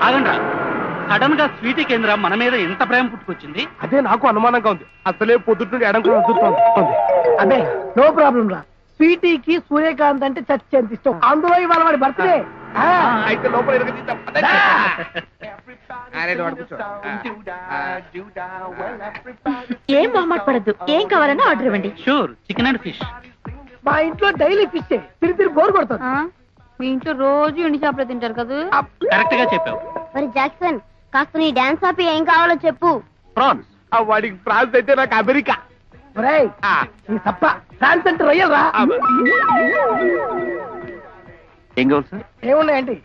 ఆగండ్రా, sudden గా Sweety కేంద్రం మన మీద ఎంత ప్రేమ పుట్టుకొచ్చింది? అదే నాకు అనుమానంగా ఉంది. అసలే పొద్దుండి ఎడం అదురుతోంది. అదే నో ప్రాబ్లం రా. స్వీటీకి సూర్యకాంత్ అంటే చచ్చేంత ఇష్టం. అందులో ఇవాళ వాడి బర్త్డే. అయితే లోపల ఎరగదీద్దాం. ఏం మొహమాట పడద్దు. ఏం కావాలన్నా ఆర్డర్ ఇవ్వండి. Sure, chicken and fish. మా ఇంట్లో డైలీ ఫిష్ తిరిగి బోర్ కొడుతుంది. మీ ఇంట్లో రోజు ఎండి చేపలు తింటారు కదా. కరెక్ట్ గా చెప్పావు. మరి జాక్సన్, కాస్త నీ డాన్స్ ఆపి ఏం కావాలో చెప్పు. ప్రాన్స్. వాడికి ఫ్రాన్స్ అయితే నాకు అమెరికా. తప్ప ఫ్రాన్స్ అంటే రొయ్యలు రా. ఏం కావాలి సార్? ఏమున్నాయండి?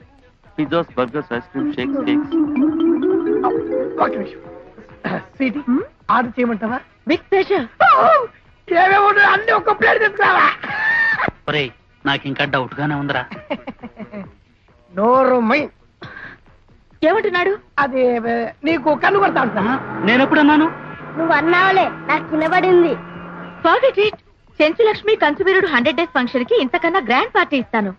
Pizzas, burgers, ice cream, shakes, cakes. Sweety order చేయమంటావా? Big pressure. ఏమేమి అన్ని ఒక ప్లేట్ తీసుకురావా? నాకు ఇంకా డౌట్ గానే ఉందిరా. నోరు మై. ఏమంటున్నాడు? అది నీకు కన్ను కొడతా ఉంటా. నేను ఎప్పుడన్నాను? నువ్వు అన్నావులే, నాకు కిందపడింది. Forget it. Chenchulakshmi Kanchuveerudu 100 days function కి ఇంతకన్నా గ్రాండ్ పార్టీ ఇస్తాను.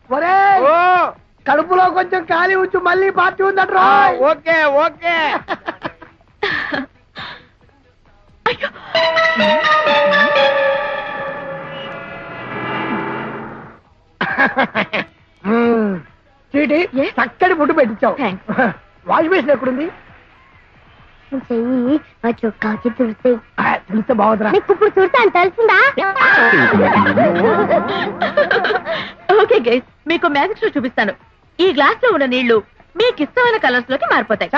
కడుపులో కొంచెం ఖాళీ ఉంచు, మళ్ళీ పార్టీ ఉందట్రా. Okay okay. చీటి చక్కటి ఫుడ్ పెట్టించావు. వాష్ బేసిన్ ఎక్కడుంది? చెయ్యి మా చొక్కాకి తుడితే. తెలిస్తే బాగుందిరా. నీకు ఇప్పుడు తుడతాను తెలిసిందా? ఓకే గైస్, మీకు మ్యాజిక్ షో చూపిస్తాను. ఈ గ్లాస్ లో ఉన్న నీళ్లు మీకు ఇష్టమైన కలర్స్ లోకి మారిపోతాయి.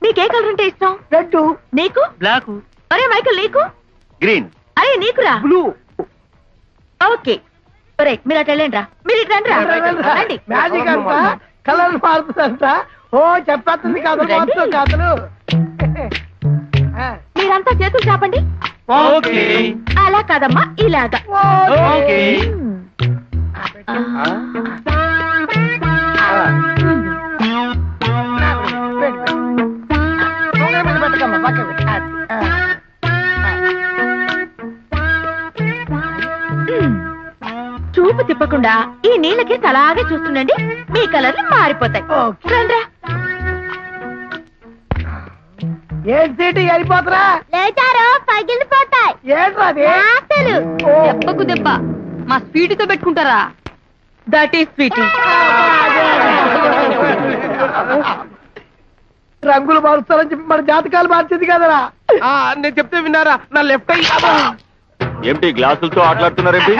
నీకే కలర్ అంటే ఇష్టం? రెడ్. నీకు? బ్లాక్. అరే మైకల్, నీకు? గ్రీన్. అరే నీకురా? బ్లూ. ఓకే, మీరు అటు వెళ్ళండి రా. మీరు ఇటు రండి. మ్యాజిక్ అంతా కలర్ మారుతుందంట. ఓ చెప్పేస్తుంది కాదు కాదులు. మీరంతా చేతులు చాపండి. ఓకే. అలా కాదమ్మా, ఇలాగా. ఓకే. చూపు తిప్పకుండా ఈ నీళ్ళకి అలాగే చూస్తుండండి. మీ కలర్లు మారిపోతాయి. రండ్రా. ఏం సీటీ వెళ్ళిపోతురా? లేచారో పగిలిపోతాయి. ఏంట్రాది? దెబ్బకు దెబ్బ. మా స్వీటీతో పెట్టుకుంటారా? That is Sweety. రంగులు మారుస్తారని చెప్పి మన జాతకాలు మార్చింది కదరా. నేను చెప్తే విన్నారా? నా లెఫ్ట్ అయ్యి ఏమిటి గ్లాసులతో ఆటలాడుతున్నారేంటి?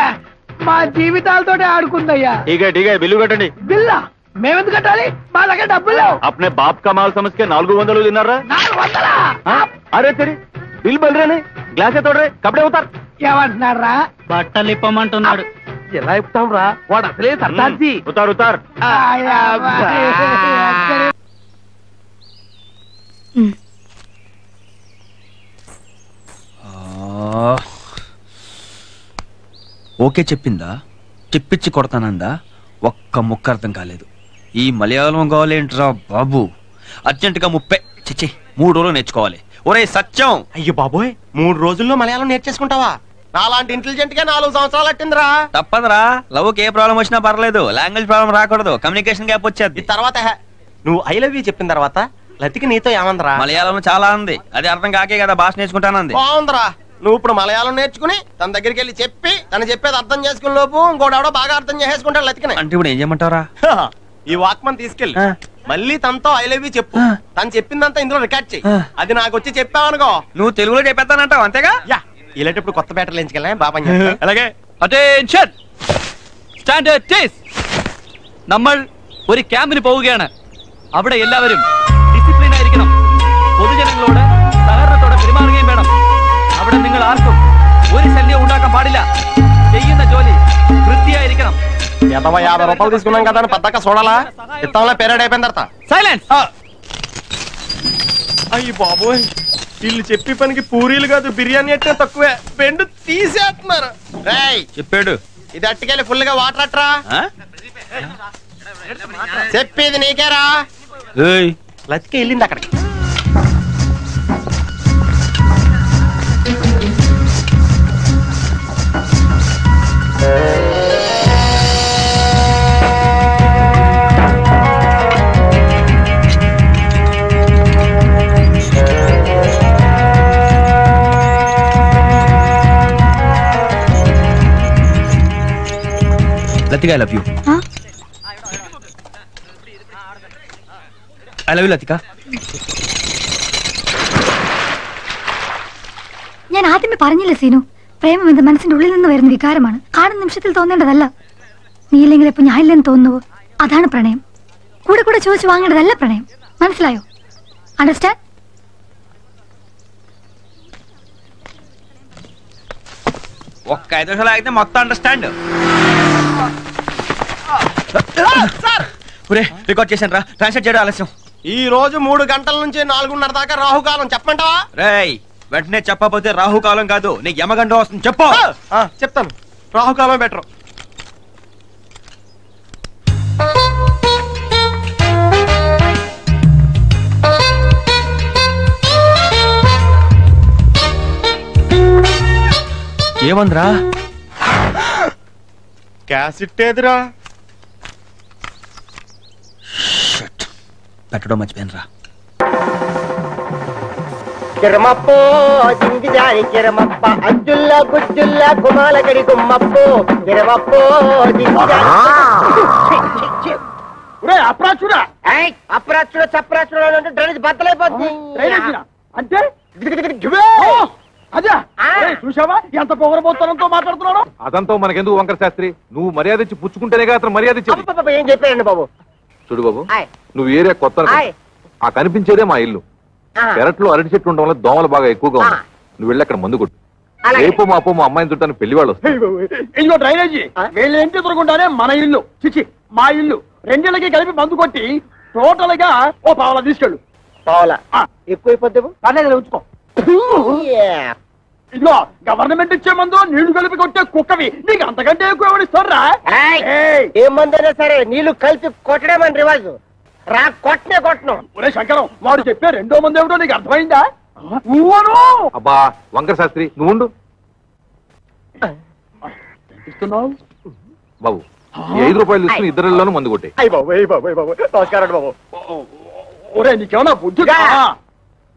మా జీవితాలతోనే ఆడుకుందయ్యా. ఠీకే బిల్లు కట్టండి. బిల్లా? మేమెందుకు కట్టాలి? మా దగ్గర డబ్బులు లేవు. अपने बाप का माल समझ के 400 తిన్నారా? 400? अरे तेरी बिल बल रहे नहीं, ग्लास तोड़ रहे, कपड़े उतार. ఏమంటున్నారా? బట్టలు ఇప్పమంటున్నాడు. ఎలా ఇప్పుతాం రా? వాడు అసలే సర్దార్జీ. ఉతార్. ఓకే చెప్పిందా? చెప్పిచ్చి కొడతానందా? ఒక్క ముక్క అర్థం కాలేదు. ఈ మలయాళం కావాలేంట్రా బాబు? అర్జెంటుగా 3 రోజులు నేర్చుకోవాలి. ఒరే సత్యం! అయ్యో బాబోయ్, 3 రోజుల్లో మలయాళం నేర్చేసుకుంటావా? నాలాంటి ఇంటెలిజెంట్ గా 4 సంవత్సరాలు అట్టిందిరా. తప్పదురా. లవ్కి ఏ ప్రాబ్లం వచ్చినా పర్లేదు, లాంగ్వేజ్ ప్రాబ్లం రాకూడదు. కమ్యూనికేషన్ గ్యాప్ వచ్చేది. తర్వాత నువ్వు ఐ లవ్ యూ చెప్పిన తర్వాత లతికి నీతో ఏమందరా? మలయాళం చాలా ఉంది, అది అర్థం కాకే కదా భాష నేర్చుకుంటానంది. బాగుందిరా. నువ్వు ఇప్పుడు మలయాళం నేర్చుకుని తన దగ్గరికి వెళ్ళి చెప్పి తను చెప్పేది అర్థం చేసుకునే లోపు ఇంకోడెవడో బాగా అర్థం చేసేసుకుంటాడు లతికిని. అంటే ఇప్పుడు ఏం చేయమంటారా? ఈ వాక్మన్ తీసుకెళ్ళి మళ్ళీ తనతో ఐ లవ్ యూ చెప్పు. తను చెప్పిందంతా ఇందులో రికార్డ్ చెయ్యి. అది నాకు వచ్చి చెప్పావనుకో, నువ్వు తెలుగులో చెప్పేస్తానంటావు అంతేగా? యా, ఇలాంటప్పుడు కొత్త బ్యాటర్లు ఎంచుకెళ్ళా బాబా. అలాగే. അറ്റൻഷൻ, സ്റ്റാൻഡേർഡ് ടേസ്. നമ്മൾ ഒരു ക്യാമ്പിന് പോവുകയാണ്. അവിടെ എല്ലാവരും ഡിസിപ്ലിൻ ആയിരിക്കണം. പൊതുജനങ്ങളോട് സഹകരണത്തോടെ പെരുമാറുകയും വേണം. അവിടെ നിങ്ങൾ ആർക്കും ഒരു ശല്യം ഉണ്ടാക്കാൻ പാടില്ല. ചെയ്യുന്ന ജോലി വൃത്തിയായിരിക്കണം. 50 రూపాయలు తీసుకున్నాం కదా అని పద్దక చూడాలా? ఇత్తంలో పేరేడ్ అయిపోయిన తర్వాత సైలెన్స్. అయ్యి బాబోయ్, వీళ్ళు చెప్పి పనికి పూరీలు కాదు బిర్యానీ అంటే తక్కువే, బెండు తీసేస్తున్నారు. చెప్పాడు. ఇది అట్టుకెళ్ళి ఫుల్ గా వాటర్ అట్రా. చెప్పేది నీకేరా. లతికే వెళ్ళింది అక్కడికి. Latika I love you. I love you Latika. ഞാൻ ആദ്യമേ പറഞ്ഞില്ലേ സീനു, പ്രേമം എന്ന മനസ്സിന്റെ ഉള്ളിൽ നിന്ന് വരുന്ന വികാരമാണ്, കാണുന്ന നിമിഷത്തിൽ തോന്നേണ്ടതല്ല. നീ ഇല്ലെങ്കിൽ ഇപ്പൊ ഞാൻ ഇല്ലെന്ന് തോന്നുന്നുവോ, അതാണ് പ്രണയം. കൂടെ കൂടെ ചോദിച്ചു വാങ്ങേണ്ടതല്ല പ്രണയം, മനസ്സിലായോ? അണ്ടർസ്റ്റാൻഡ്? ఒక్క 5 నిమిషాలు ఆగితే మొత్తం అండర్స్టాండ్. రికార్డ్ చేశాను రా, ట్రాన్స్లేట్ చేయడం ఆలస్యం. ఈ రోజు 3 గంటల నుంచి 4:30 దాకా రాహుకాలం, చెప్పమంటావా? రేయ్ వెంటనే చెప్పకపోతే రాహుకాలం కాదు నీకు యమగండం వస్తుంది. చెప్పు. చెప్తాను, రాహుకాలం బెటర్. ఏమందిరా? క్యాసెట్ ఏదిరా? పెట్టడం మర్చిపోయాను రా. కిరమప్పో జింగిజారి కిరమప్ప అజ్జుల్లా గుజ్జుల్లా గుమాలగడి గుమ్మప్పో కిరమప్పో అప్రాచుడా అప్రాచుడా చప్రాచుడా అంటే డ్రైనేజ్ బద్దలైపోతుంది. అంటే అదే చూసావా ఎంత పొగరబోతనంతో మాట్లాడుతున్నాడు. అదంతా మనకెందుకు వంకర శాస్త్రి, నువ్వు మర్యాద ఇచ్చి పుచ్చుకుంటేనేగా అతను మర్యాద ఇచ్చి. ఏం చెప్పారండి బాబు? చూడు బాబు, నువ్వు ఏరియా కొత్త ఆ కనిపించేదే మా ఇల్లు. పెరట్లో అరటి చెట్లు ఉండడం వల్ల దోమలు బాగా ఎక్కువగా ఉన్నాయి. నువ్వు వెళ్ళి అక్కడ మందు కొట్టు. రేపు మాపో మా అమ్మాయిని చుట్టాను పెళ్లి వాళ్ళు వస్తారు. ఇల్లు డ్రైనేజీ వీళ్ళ ఇంటి ఎదురుకుంటానే మన ఇల్లు, చిచి మా ఇల్లు. రెండిళ్ళకి కలిపి మందు కొట్టి టోటల్ గా ఓ పావలా తీసుకెళ్ళు. పావలా ఎక్కువైపోద్దేమో, పర్లేదు ఉంచుకో. ఇదిగో గవర్నమెంట్ ఇచ్చే మందు నీళ్లు కలిపి కొట్టే కుక్కవి నీకు అంతకంటే ఎక్కువ ఎవరిస్తారా? ఏం మందైనా సరే నీళ్లు కలిపి కొట్టడే మన రివాజు. రా కొట్టనే కొట్టను. ఒరే శంకరం, వాడు చెప్పే రెండో మంది ఏమిటో నీకు అర్థమైందా? అబ్బా వంకర శాస్త్రి నువ్వు ఉండు బాబు. ఈ 5 రూపాయలు తీసుకుని ఇద్దరిలోనూ మందు కొట్టే. నమస్కారం బాబు. ఒరే నీకేమన్నా బుద్ధి?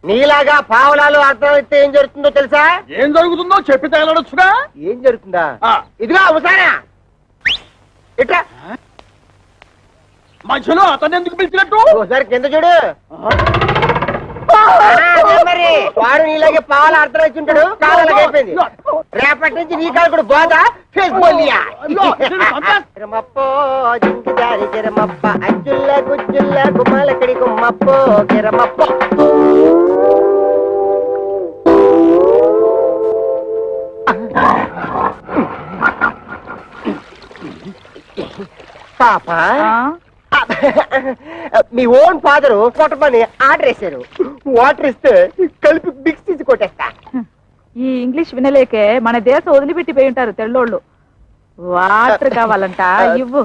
నీలాగా పావలాలు అర్థమైతే ఏం జరుగుతుందో తెలుసా? ఏం జరుగుతుందో చెప్పి తగలడొచ్చుగా. ఏం జరుగుతుందా? ఇదిగా అవసానా ఇట్లా మధ్యలో అతను ఎందుకు పిలిచినట్టు? ఒకసారి కింద చూడు. మరి వాడు నీలాగే పావలా అర్థం వచ్చి ఉంటాడు. కాలాలకి అయిపోయింది. రేపటి నుంచి నీ కాలు కూడా బోదా కిరమప్పో జింగిజారి కిరమప్ప అజ్జుల్లా గుజ్జుల్లా గుమ్మాలకడి గుమ్మప్పో కిరమప్పో. పాప మీ ఓన్ ఫాదరు కొట్టమని ఆర్డర్ వేశారు. వాటర్ ఇస్తే కలిపి మిక్స్ తీసి కొట్టేస్తా. ఈ ఇంగ్లీష్ వినలేకే మన దేశం వదిలిపెట్టిపోయి ఉంటారు తెల్లోళ్ళు. వాటర్ కావాలంట, ఇవ్వు.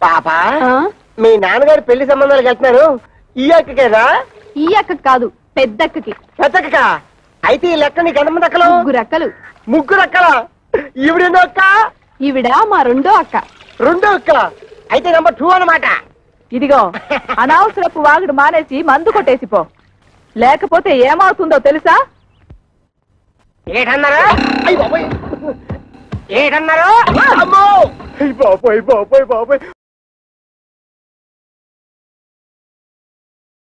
పాప మీ నాన్నగారు పెళ్లి సంబంధాలకు వెళ్తున్నారు. ఈ అక్కకేనా? ఈ అక్క కాదు, పెద్దక్కకి. పెద్దక్క అయితే ఈ లెక్క నీకు ఎంతమంది అక్కలు? 3 అక్కలు. 3 అక్కలా? ఈవిడేనో అక్క? ఈవిడ మా రెండో అక్క. రెండో అక్కల అయితే నెంబర్ 2 అన్నమాట. ఇదిగో అనవసరపు వాగుడు మానేసి మందు కొట్టేసిపో, లేకపోతే ఏమవుతుందో తెలుసా? ఏటన్నారా? ఏటన్నారా? అమ్మో బాబోయ్ బాబోయ్ బాబోయ్.